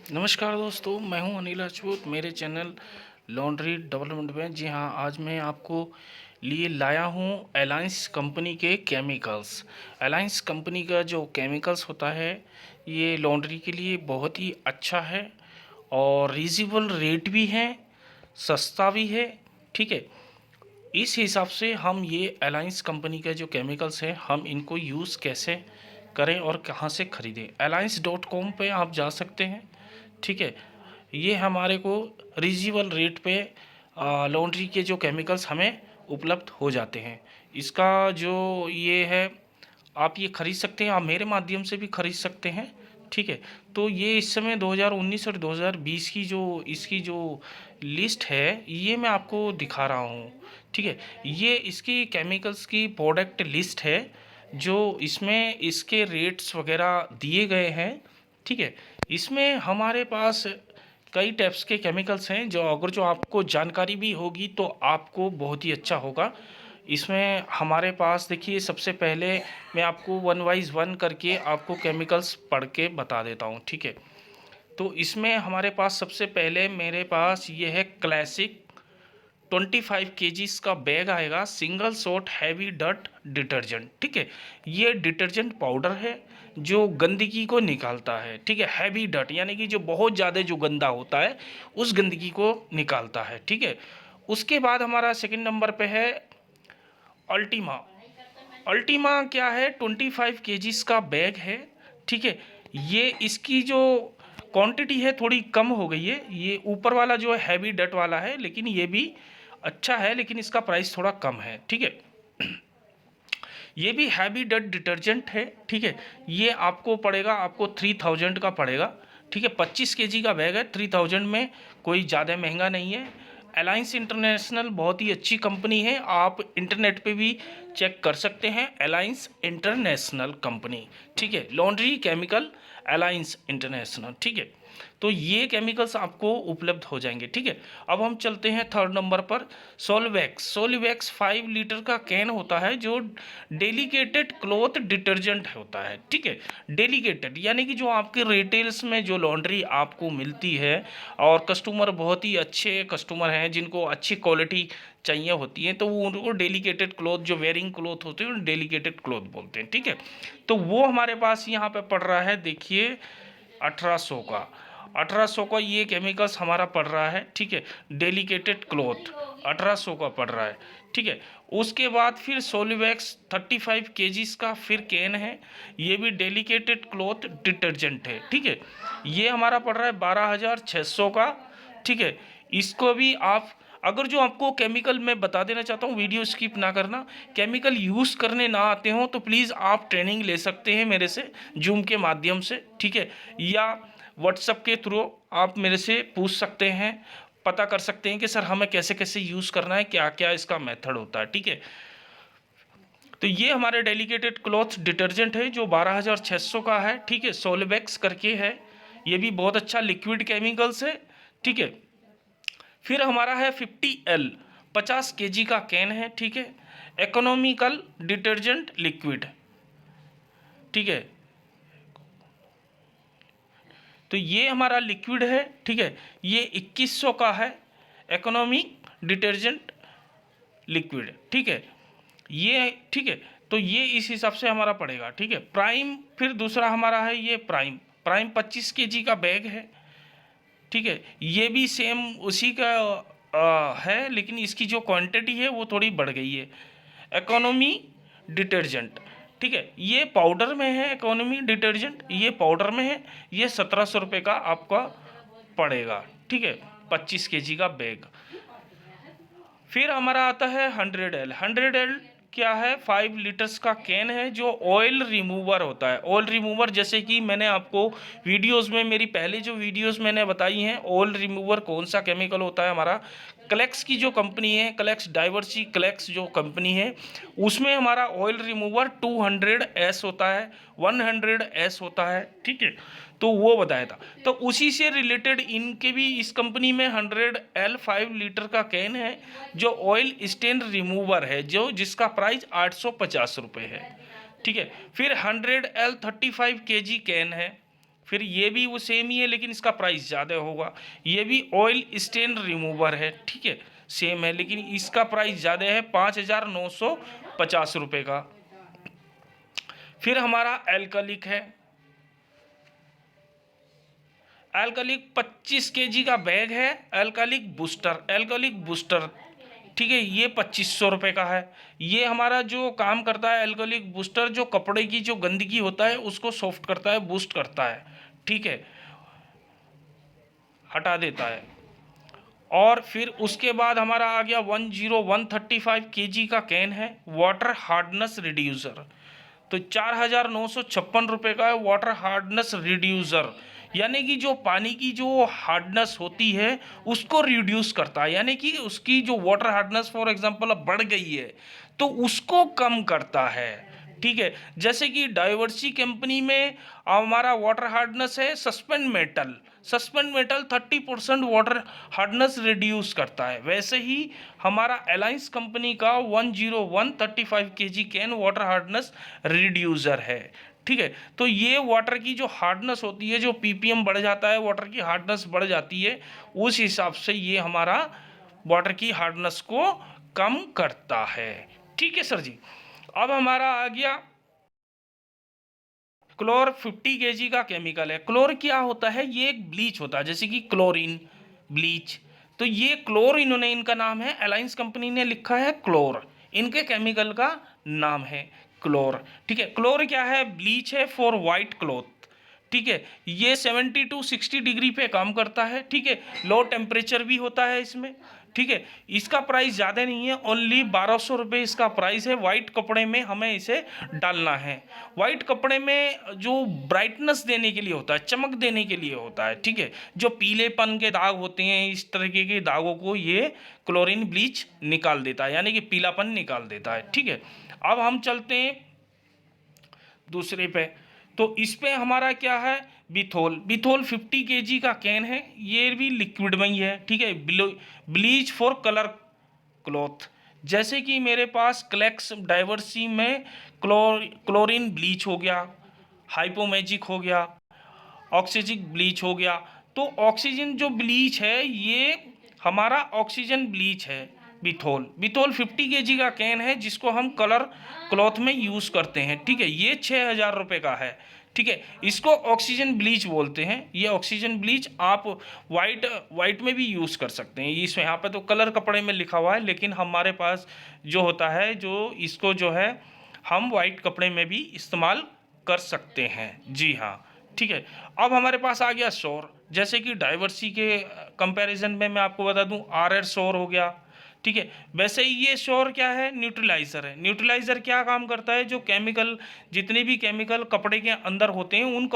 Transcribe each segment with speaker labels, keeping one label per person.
Speaker 1: नमस्कार दोस्तों, मैं हूं अनिल राजपूत। मेरे चैनल लॉन्ड्री डेवलपमेंट में जी हाँ, आज मैं आपको लिए लाया हूं अलायंस कंपनी के केमिकल्स। अलायंस कंपनी का जो केमिकल्स होता है ये लॉन्ड्री के लिए बहुत ही अच्छा है और रीज़नेबल रेट भी है, सस्ता भी है। ठीक है, इस हिसाब से हम ये अलायंस कंपनी के जो केमिकल्स हैं हम इनको यूज़ कैसे करें और कहाँ से ख़रीदें। alliance.com पे आप जा सकते हैं। ठीक है, ये हमारे को रीजनेबल रेट पे लॉन्ड्री के जो केमिकल्स हमें उपलब्ध हो जाते हैं। इसका जो ये है, आप ये ख़रीद सकते हैं, आप मेरे माध्यम से भी ख़रीद सकते हैं। ठीक है, तो ये इस समय 2019 और 2020 की जो इसकी जो लिस्ट है ये मैं आपको दिखा रहा हूँ। ठीक है, ये इसकी केमिकल्स की प्रोडक्ट लिस्ट है जो इसमें इसके रेट्स वगैरह दिए गए हैं। ठीक है, इसमें हमारे पास कई टाइप्स के केमिकल्स हैं जो आपको जानकारी भी होगी तो आपको बहुत ही अच्छा होगा। इसमें हमारे पास देखिए, सबसे पहले मैं आपको वन वाइज वन करके आपको केमिकल्स पढ़ के बता देता हूँ। ठीक है, तो इसमें हमारे पास सबसे पहले मेरे पास ये है क्लासिक 25 केजीज का बैग आएगा, single shot heavy dirt detergent. ठीक है, ये डिटर्जेंट पाउडर है जो गंदगी को निकालता है। ठीक है, हैवी डर्ट यानी कि जो बहुत ज़्यादा जो गंदा होता है उस गंदगी को निकालता है। ठीक है, उसके बाद हमारा सेकंड नंबर पे है अल्टीमा। अल्टीमा क्या है, 25 केजीज का बैग है। ठीक है, ये इसकी जो क्वांटिटी है थोड़ी कम हो गई है। ये ऊपर वाला जो है हैवी डट वाला है, लेकिन ये भी अच्छा है, लेकिन इसका प्राइस थोड़ा कम है। ठीक है, ये भी हैवी डट डिटर्जेंट है। ठीक है, ये आपको पड़ेगा, आपको 3000 का पड़ेगा। ठीक है, 25 केजी का बैग है, 3000 में कोई ज़्यादा महंगा नहीं है। अलायंस इंटरनेशनल बहुत ही अच्छी कंपनी है, आप इंटरनेट पे भी चेक कर सकते हैं। अलायंस इंटरनेशनल कंपनी, ठीक है, लॉन्ड्री केमिकल अलायंस इंटरनेशनल। ठीक है, तो ये केमिकल्स आपको उपलब्ध हो जाएंगे। ठीक है, अब हम चलते हैं थर्ड नंबर पर, सोलवैक्स। सोलवैक्स 5 लीटर का कैन होता है जो डेलीकेटेड क्लॉथ डिटर्जेंट होता है। ठीक है, डेलीकेटेड यानी कि जो आपके रिटेल्स में जो लॉन्ड्री आपको मिलती है और कस्टमर बहुत ही अच्छे कस्टमर हैं जिनको अच्छी क्वालिटी चाहिए होती है, तो वो उनको डेलीकेटेड क्लॉथ, जो वेयरिंग क्लॉथ होते हैं डेलीकेटेड क्लॉथ बोलते हैं। ठीक है, तो वो हमारे पास यहाँ पे पड़ रहा है, देखिए 1800 का। 1800 का ये केमिकल्स हमारा पड़ रहा है। ठीक है, डेलीकेटेड क्लॉथ 1800 का पड़ रहा है। ठीक है, उसके बाद फिर सोलिवैक्स 35 केजीज का फिर कैन है, ये भी डेलीकेटेड क्लॉथ डिटर्जेंट है। ठीक है, ये हमारा पड़ रहा है 12600 का। ठीक है, इसको भी आप, अगर जो आपको केमिकल मैं बता देना चाहता हूँ, वीडियो स्किप ना करना, केमिकल यूज़ करने ना आते हो तो प्लीज़ आप ट्रेनिंग ले सकते हैं मेरे से जूम के माध्यम से। ठीक है, या व्हाट्सएप के थ्रू आप मेरे से पूछ सकते हैं, पता कर सकते हैं कि सर हमें कैसे कैसे यूज़ करना है, क्या क्या इसका मेथड होता है। ठीक है, तो ये हमारे डेलीकेटेड क्लॉथ डिटर्जेंट है जो 12600 का है। ठीक है, सोलवैक्स करके है, ये भी बहुत अच्छा लिक्विड केमिकल्स है। ठीक है, फिर हमारा है 50L, 50 केजी का कैन है। ठीक है, इकोनॉमिकल डिटर्जेंट लिक्विड। ठीक है, तो ये हमारा लिक्विड है। ठीक है, ये 2100 का है, इकोनॉमी डिटर्जेंट लिक्विड। ठीक है, ये ठीक है, तो ये इस हिसाब से हमारा पड़ेगा। ठीक है, प्राइम फिर दूसरा हमारा है, ये प्राइम। प्राइम 25 केजी का बैग है। ठीक है, ये भी सेम उसी का है, लेकिन इसकी जो क्वांटिटी है वो थोड़ी बढ़ गई है। इकोनॉमी डिटर्जेंट, ठीक है, ये पाउडर में है। इकोनॉमी डिटर्जेंट ये पाउडर में है, ये 1700 रुपये का आपका पड़ेगा। ठीक है, 25 केजी का बैग। फिर हमारा आता है 100L। 100L क्या है, 5 लीटर्स का कैन है जो ऑयल रिमूवर होता है। ऑयल रिमूवर जैसे कि मैंने आपको वीडियोस में, मेरी पहले जो वीडियोस मैंने बताई हैं, ऑयल रिमूवर कौन सा केमिकल होता है हमारा, क्लेक्स की जो कंपनी है, क्लेक्स डाइवर्सी क्लेक्स जो कंपनी है, उसमें हमारा ऑयल रिमूवर 200S होता है, 100S होता है। ठीक है, तो वो बताया था, तो उसी से रिलेटेड इनके भी इस कंपनी में 100L 5 लीटर का कैन है जो ऑयल स्टेन रिमूवर है, जो जिसका प्राइस 850 रुपये है। ठीक है, फिर 100L 35 केजी कैन है। फिर ये भी वो सेम ही है लेकिन इसका प्राइस ज़्यादा होगा। ये भी ऑयल स्टेन रिमूवर है, ठीक है, सेम है लेकिन इसका प्राइस ज़्यादा है, 5,950 रुपये का। फिर हमारा एल्कालिक है, एल्कालिक 25 केजी का बैग है, एल्कालिक बूस्टर, ठीक है, ये 2500 रुपये का है। ये हमारा जो काम करता है एल्कोहलिक बूस्टर, जो कपड़े की जो गंदगी होता है उसको सॉफ्ट करता है, बूस्ट करता है, ठीक है, हटा देता है। और फिर उसके बाद हमारा आ गया 135 केजी का कैन है, वाटर हार्डनेस रिड्यूसर। तो 4,956 रुपये का है वाटर हार्डनेस रिड्यूसर, यानी कि जो पानी की जो हार्डनेस होती है उसको रिड्यूस करता है, यानी कि उसकी जो वाटर हार्डनेस फॉर एग्जांपल अब बढ़ गई है तो उसको कम करता है, ठीक है। जैसे कि डाइवर्सी कंपनी में हमारा वाटर हार्डनेस है suspend metal 30% water hardness reduce करता है, वैसे ही हमारा अलायंस कंपनी का 10135 KG can water hardness reducer है, ठीक है। तो ये वाटर की जो हार्डनेस होती है, जो पीपीएम बढ़ जाता है, वाटर की हार्डनेस बढ़ जाती है, उस हिसाब से ये हमारा वाटर की हार्डनेस को कम करता है, ठीक है सर जी। अब हमारा आ गया क्लोर 50 केजी का केमिकल है। क्लोर क्या होता है? ये एक ब्लीच होता है, जैसे कि क्लोरीन ब्लीच। तो ये क्लोर इन्होंने, इनका नाम है, अलायंस कंपनी ने लिखा है क्लोर, इनके केमिकल का नाम है क्लोर, ठीक है। क्लोर क्या है? ब्लीच है फॉर वाइट क्लॉथ, ठीक है। ये 70 to 60 डिग्री पे काम करता है, ठीक है। लो टेम्परेचर भी होता है इसमें, ठीक है। इसका प्राइस ज़्यादा नहीं है, ओनली 1200 रुपये इसका प्राइस है। वाइट कपड़े में हमें इसे डालना है। वाइट कपड़े में जो ब्राइटनेस देने के लिए होता है, चमक देने के लिए होता है, ठीक है। जो पीलेपन के दाग होते हैं, इस तरीके के दागों को ये क्लोरीन ब्लीच निकाल देता है, यानी कि पीलापन निकाल देता है, ठीक है। अब हम चलते हैं दूसरे पे। तो इस पे हमारा क्या है? बिथोल 50 केजी का कैन है, ये भी लिक्विड में ही है, ठीक है। ब्लीच फॉर कलर क्लॉथ, जैसे कि मेरे पास क्लेक्स डाइवर्सी में क्लोरीन ब्लीच हो गया, हाइपोमैजिक हो गया, ऑक्सीजिक ब्लीच हो गया। तो ऑक्सीजन जो ब्लीच है ये हमारा ऑक्सीजन ब्लीच है बिथोल 50 केजी का कैन है, जिसको हम कलर क्लॉथ में यूज़ करते हैं, ठीक है। ये 6,000 रुपये का है, ठीक है। इसको ऑक्सीजन ब्लीच बोलते हैं। ये ऑक्सीजन ब्लीच आप वाइट में भी यूज़ कर सकते हैं। इस यहाँ पे तो कलर कपड़े में लिखा हुआ है, लेकिन हमारे पास जो होता है, जो इसको जो है हम वाइट कपड़े में भी इस्तेमाल कर सकते हैं, जी हाँ, ठीक है। अब हमारे पास आ गया सौर, जैसे कि डाइवर्सी के कंपैरिजन में मैं आपको बता दूं, RR सौर हो गया, ठीक है। वैसे ही ये सौर क्या है? न्यूट्रलाइज़र है। न्यूट्रलाइज़र क्या काम करता है? जो केमिकल, जितने भी केमिकल कपड़े के अंदर होते हैं, उन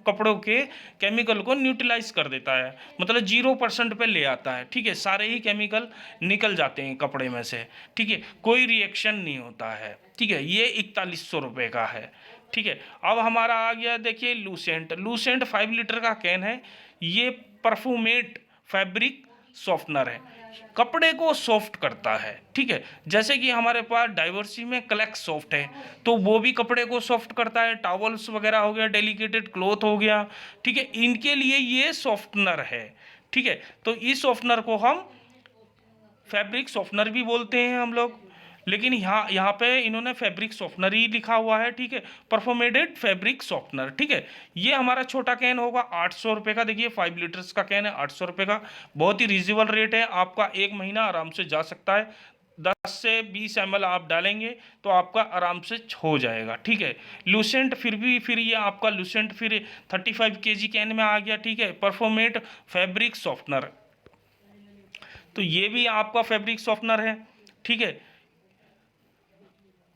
Speaker 1: कपड़ों के केमिकल को न्यूट्रलाइज कर देता है, मतलब 0% पे ले आता है, ठीक है। सारे ही केमिकल निकल जाते हैं कपड़े में से, ठीक है, कोई रिएक्शन नहीं होता है, ठीक है। ये 4100 रुपये का है, ठीक है। अब हमारा आ गया, देखिए, लूसेंट 5 लीटर का कैन है। ये परफ्यूमेट फैब्रिक सॉफ्टनर है, कपड़े को सॉफ्ट करता है, ठीक है। जैसे कि हमारे पास डाइवर्सी में क्लेक्स सॉफ्ट है, तो वो भी कपड़े को सॉफ्ट करता है। टॉवल्स वगैरह हो गया, डेलिकेटेड क्लॉथ हो गया, ठीक है, इनके लिए ये सॉफ्टनर है, ठीक है। तो इस सॉफ्टनर को हम फैब्रिक सॉफ्टनर भी बोलते हैं हम लोग, लेकिन यहाँ पे इन्होंने फैब्रिक सॉफ्टनर ही लिखा हुआ है, ठीक है, परफॉर्मेटेड फैब्रिक सॉफ्टनर, ठीक है। ये हमारा छोटा कैन होगा 800 रुपये का। देखिए 5 लीटर्स का कैन है, 800 रुपये का, बहुत ही रीजनेबल रेट है। आपका 1 महीना आराम से जा सकता है। 10 से 20 ml आप डालेंगे तो आपका आराम से हो जाएगा, ठीक है। लूसेंट फिर ये आपका लूसेंट फिर 35 केजी कैन में आ गया, ठीक है, परफॉर्मेट फैब्रिक सॉफ्टनर। तो ये भी आपका फैब्रिक सॉफ्टनर है, ठीक है।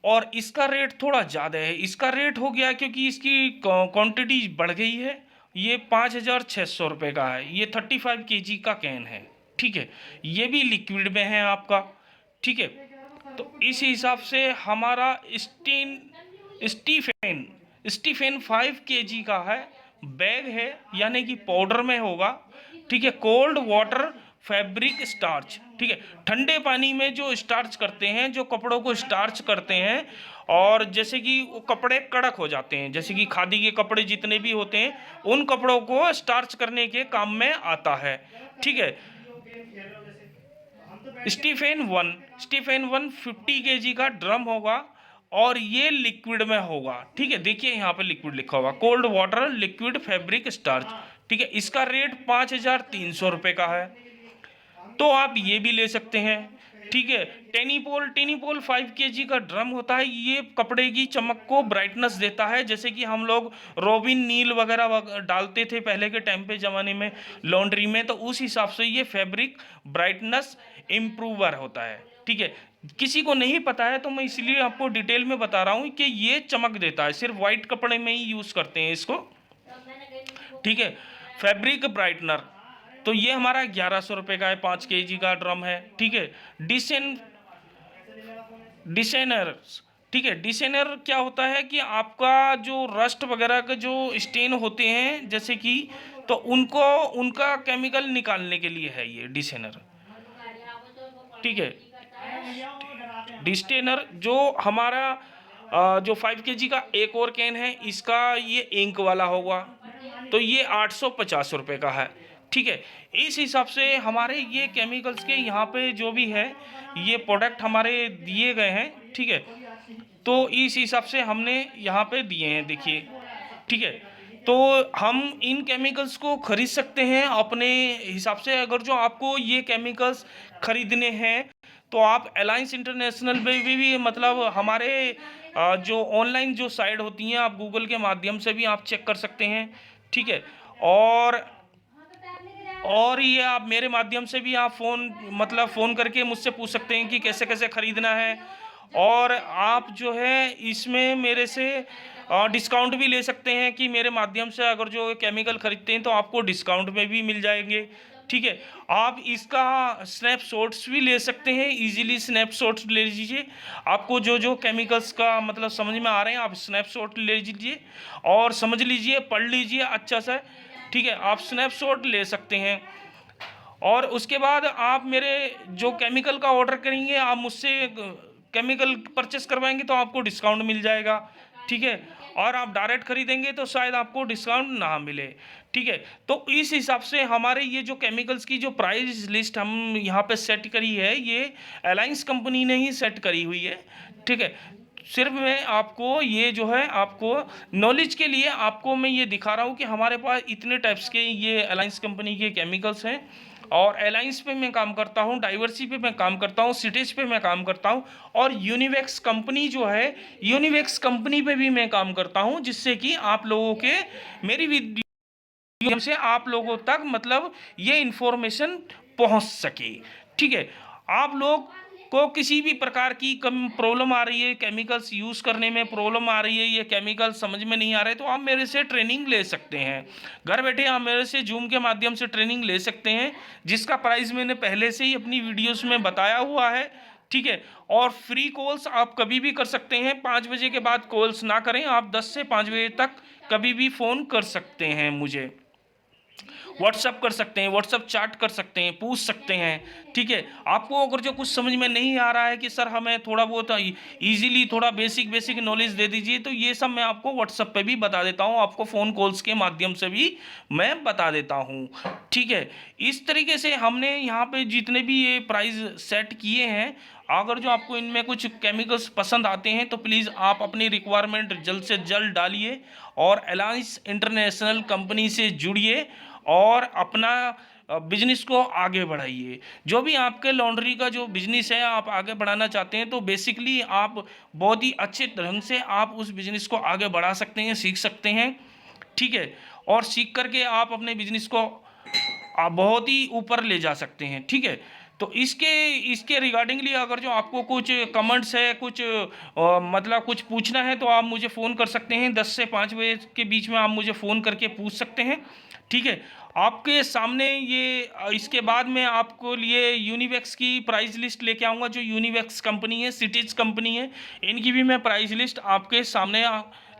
Speaker 1: और इसका रेट थोड़ा ज़्यादा है। इसका रेट हो गया क्योंकि इसकी क्वांटिटी बढ़ गई है। ये 5,600 रुपये का है। ये 35 केजी का कैन है, ठीक है। ये भी लिक्विड में है आपका, ठीक है। तो इस हिसाब से हमारा स्टीफेन 5 केजी का है, बैग है, यानी कि पाउडर में होगा, ठीक है। कोल्ड वाटर फैब्रिक स्टार्च, ठीक है। ठंडे पानी में जो स्टार्च करते हैं, जो कपड़ों को स्टार्च करते हैं, और जैसे कि वो कपड़े कड़क हो जाते हैं, जैसे कि खादी के कपड़े जितने भी होते हैं उन कपड़ों को स्टार्च करने के काम में आता है। ठीक है। स्टीफेन वन 50 kg का ड्रम होगा और ये लिक्विड में होगा। ठीक है, देखिए यहाँ पे लिक्विड लिखा होगा, cold water liquid fabric starch. ठीक है, इसका रेट 5,300 रुपये का है, तो आप ये भी ले सकते हैं। ठीक है। टेनीपोल 5 kg का ड्रम होता है, ये कपड़े की चमक को ब्राइटनेस देता है, जैसे कि हम लोग रोबिन नील वगैरह डालते थे पहले के टाइम पे ज़माने में लॉन्ड्री में, तो उस हिसाब से ये फैब्रिक ब्राइटनेस इम्प्रूवर होता है। ठीक है, किसी को नहीं पता है तो मैं इसलिए आपको डिटेल में बता रहा हूँ कि ये चमक देता है, सिर्फ वाइट कपड़े में ही यूज़ करते हैं इसको। ठीक है। फैब्रिक ब्राइटनर, तो ये हमारा 1,100 रुपये का है, 5 kg का ड्रम है। ठीक है। डिसेनर, ठीक है, डिसेनर क्या होता है कि आपका जो रस्ट वगैरह के जो स्टेन होते हैं जैसे कि, तो उनका केमिकल निकालने के लिए है ये डिसेनर। ठीक है। डिस्टेनर जो हमारा जो 5 kg का एक और कैन है, इसका ये इंक वाला होगा, तो ये 850 रुपये का है। ठीक है। इस हिसाब से हमारे ये केमिकल्स के यहाँ पे जो भी है ये प्रोडक्ट हमारे दिए गए हैं। ठीक है, तो इस हिसाब से हमने यहाँ पे दिए हैं, देखिए। ठीक है, तो हम इन केमिकल्स को खरीद सकते हैं अपने हिसाब से। अगर जो आपको ये केमिकल्स खरीदने हैं तो आप अलायंस इंटरनेशनल पे भी मतलब हमारे जो ऑनलाइन जो साइट होती हैं, आप गूगल के माध्यम से भी आप चेक कर सकते हैं। ठीक है। और ये आप मेरे माध्यम से भी आप फ़ोन करके मुझसे पूछ सकते हैं कि कैसे कैसे ख़रीदना है, और आप जो है इसमें मेरे से डिस्काउंट भी ले सकते हैं कि मेरे माध्यम से अगर जो केमिकल ख़रीदते हैं तो आपको डिस्काउंट में भी मिल जाएंगे। ठीक है। आप इसका स्नैपशॉट्स भी ले सकते हैं, इजीली स्नैपशॉट्स ले लीजिए। आपको जो जो केमिकल्स का मतलब समझ में आ रहे हैं आप स्नैपशॉट ले लीजिए और समझ लीजिए, पढ़ लीजिए अच्छा सा। ठीक है, आप स्नैपशॉट ले सकते हैं। और उसके बाद आप मेरे जो केमिकल का ऑर्डर करेंगे, आप मुझसे केमिकल परचेस करवाएंगे तो आपको डिस्काउंट मिल जाएगा। ठीक है, और आप डायरेक्ट खरीदेंगे तो शायद आपको डिस्काउंट ना मिले। ठीक है, तो इस हिसाब से हमारे ये जो केमिकल्स की जो प्राइस लिस्ट हम यहाँ पे सेट करी है, ये अलायंस कंपनी ने ही सेट करी हुई है। ठीक है, सिर्फ मैं आपको ये जो है आपको नॉलेज के लिए आपको मैं ये दिखा रहा हूँ कि हमारे पास इतने टाइप्स के ये अलायंस कंपनी के केमिकल्स हैं, और अलायंस पे मैं काम करता हूँ, डाइवर्सी पे मैं काम करता हूँ, सिटेज पे मैं काम करता हूँ, और यूनिवेक्स कंपनी जो है, यूनिवेक्स कंपनी पे भी मैं काम करता हूँ, जिससे कि आप लोगों के मेरी वीडियो से आप लोगों तक मतलब ये इन्फॉर्मेशन पहुँच सके। ठीक है, आप लोग को किसी भी प्रकार की कम प्रॉब्लम आ रही है, केमिकल्स यूज़ करने में प्रॉब्लम आ रही है, ये केमिकल समझ में नहीं आ रहे, तो आप मेरे से ट्रेनिंग ले सकते हैं। घर बैठे आप मेरे से जूम के माध्यम से ट्रेनिंग ले सकते हैं, जिसका प्राइस मैंने पहले से ही अपनी वीडियोस में बताया हुआ है। ठीक है, और फ्री कॉल्स आप कभी भी कर सकते हैं, 5 बजे के बाद कॉल्स ना करें, आप 10 से 5 बजे तक कभी भी फ़ोन कर सकते हैं, मुझे व्हाट्सअप कर सकते हैं, व्हाट्सअप चैट कर सकते हैं, पूछ सकते हैं। ठीक है, आपको अगर जो कुछ समझ में नहीं आ रहा है कि सर हमें थोड़ा बहुत इजीली थोड़ा बेसिक नॉलेज दे दीजिए, तो ये सब मैं आपको व्हाट्सअप पे भी बता देता हूँ, आपको फ़ोन कॉल्स के माध्यम से भी मैं बता देता हूँ। ठीक है, इस तरीके से हमने यहाँ पे जितने भी ये प्राइस सेट किए हैं, अगर जो आपको इनमें कुछ केमिकल्स पसंद आते हैं तो प्लीज़ आप अपनी रिक्वायरमेंट जल्द से जल्द डालिए और अलायंस इंटरनेशनल कंपनी से जुड़िए और अपना बिजनेस को आगे बढ़ाइए। जो भी आपके लॉन्ड्री का जो बिजनेस है आप आगे बढ़ाना चाहते हैं, तो बेसिकली आप बहुत ही अच्छे ढंग से आप उस बिजनेस को आगे बढ़ा सकते हैं, सीख सकते हैं। ठीक है, और सीख करके आप अपने बिजनेस को आप बहुत ही ऊपर ले जा सकते हैं। ठीक है, तो इसके रिगार्डिंगली अगर जो आपको कुछ कमेंट्स है, कुछ मतलब कुछ पूछना है, तो आप मुझे फ़ोन कर सकते हैं, 10 से 5 बजे के बीच में आप मुझे फ़ोन करके पूछ सकते हैं। ठीक है, आपके सामने ये इसके बाद में आपको लिए यूनिवेक्स की प्राइस लिस्ट लेके आऊँगा, जो यूनिवेक्स कंपनी है, सिटीज कंपनी है, इनकी भी मैं प्राइस लिस्ट आपके सामने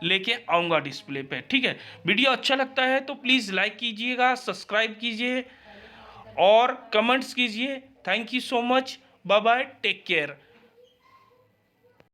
Speaker 1: लेके आऊँगा डिस्प्ले पे। ठीक है, वीडियो अच्छा लगता है तो प्लीज़ लाइक कीजिएगा, सब्सक्राइब कीजिए और कमेंट्स कीजिए। Thank you so much, bye bye, take care.